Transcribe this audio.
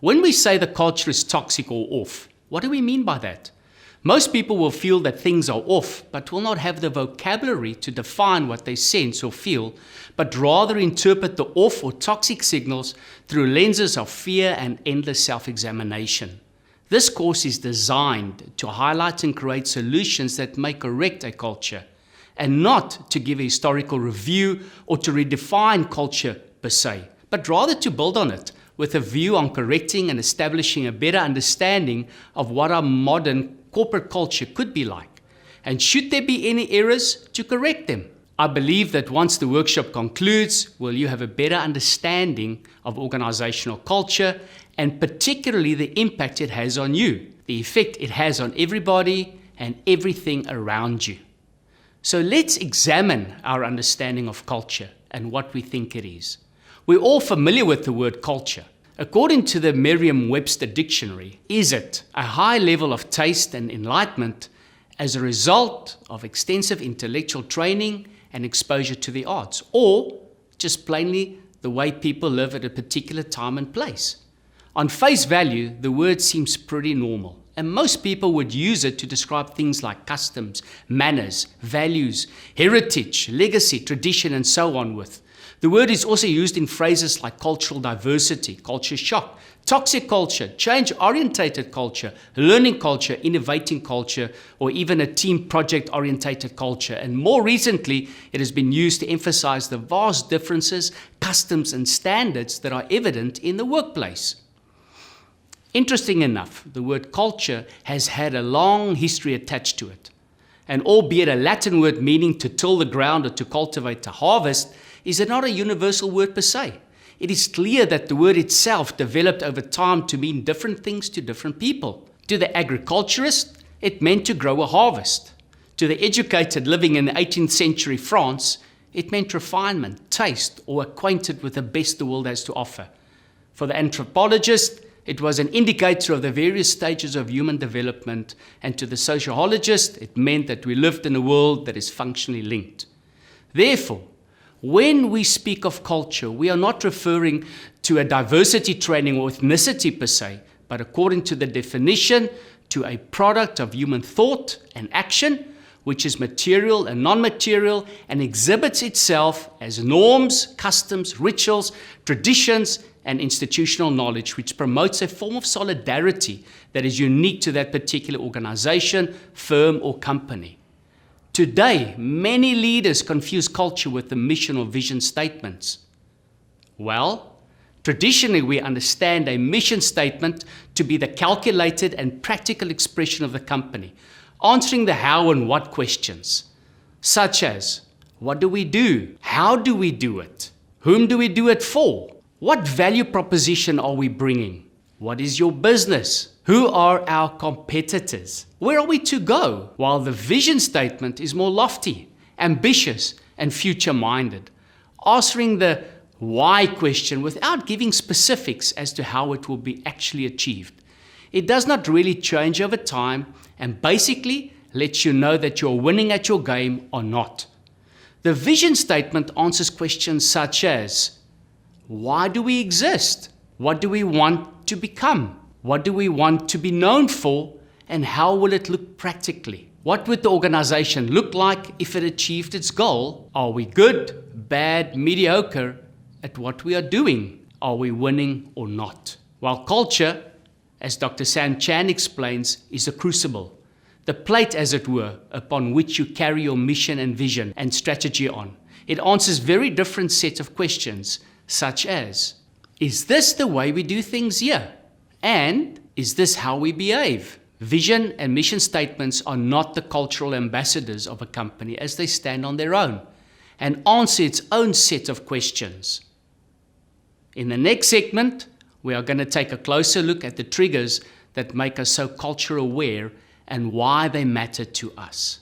When we say the culture is toxic or off, what do we mean by that? Most people will feel that things are off, but will not have the vocabulary to define what they sense or feel, but rather interpret the off or toxic signals through lenses of fear and endless self-examination. This course is designed to highlight and create solutions that may correct a culture, and not to give a historical review or to redefine culture per se, but rather to build on it with a view on correcting and establishing a better understanding of what our modern corporate culture could be like, and should there be any errors, to correct them. I believe that once the workshop concludes, will you have a better understanding of organizational culture, and particularly the impact it has on you, the effect it has on everybody and everything around you. So let's examine our understanding of culture and what we think it is. We're all familiar with the word culture. According to the Merriam-Webster dictionary, is it a high level of taste and enlightenment as a result of extensive intellectual training and exposure to the arts, or just plainly the way people live at a particular time and place? On face value, the word seems pretty normal, and most people would use it to describe things like customs, manners, values, heritage, legacy, tradition, and so on with. The word is also used in phrases like cultural diversity, culture shock, toxic culture, change-orientated culture, learning culture, innovating culture, or even a team project-orientated culture. And more recently, it has been used to emphasize the vast differences, customs, and standards that are evident in the workplace. Interesting enough, the word culture has had a long history attached to it. And albeit a Latin word meaning to till the ground or to cultivate to harvest, is it not a universal word per se? It is clear that the word itself developed over time to mean different things to different people. To the agriculturist, it meant to grow a harvest. To the educated living in the 18th century France, it meant refinement, taste, or acquainted with the best the world has to offer. For the anthropologist, it was an indicator of the various stages of human development, and to the sociologist, it meant that we lived in a world that is functionally linked. Therefore, when we speak of culture, we are not referring to a diversity training or ethnicity per se, but according to the definition, to a product of human thought and action, which is material and non-material, and exhibits itself as norms, customs, rituals, traditions, and institutional knowledge, which promotes a form of solidarity that is unique to that particular organization, firm, or company. Today, many leaders confuse culture with the mission or vision statements. Well, traditionally we understand a mission statement to be the calculated and practical expression of the company, answering the how and what questions, such as, what do we do? How do we do it? Whom do we do it for? What value proposition are we bringing? What is your business? Who are our competitors? Where are we to go? While the vision statement is more lofty, ambitious, and future-minded, answering the why question without giving specifics as to how it will be actually achieved. It does not really change over time and basically lets you know that you're winning at your game or not. The vision statement answers questions such as, why do we exist? What do we want to become? What do we want to be known for? And how will it look practically? What would the organization look like if it achieved its goal? Are we good, bad, mediocre at what we are doing? Are we winning or not? While culture, as Dr. Sam Chan explains, is a crucible, the plate, as it were, upon which you carry your mission and vision and strategy on. It answers very different sets of questions, such as, is this the way we do things here? And is this how we behave? Vision and mission statements are not the cultural ambassadors of a company as they stand on their own and answer its own set of questions. In the next segment, we are going to take a closer look at the triggers that make us so culture aware and why they matter to us.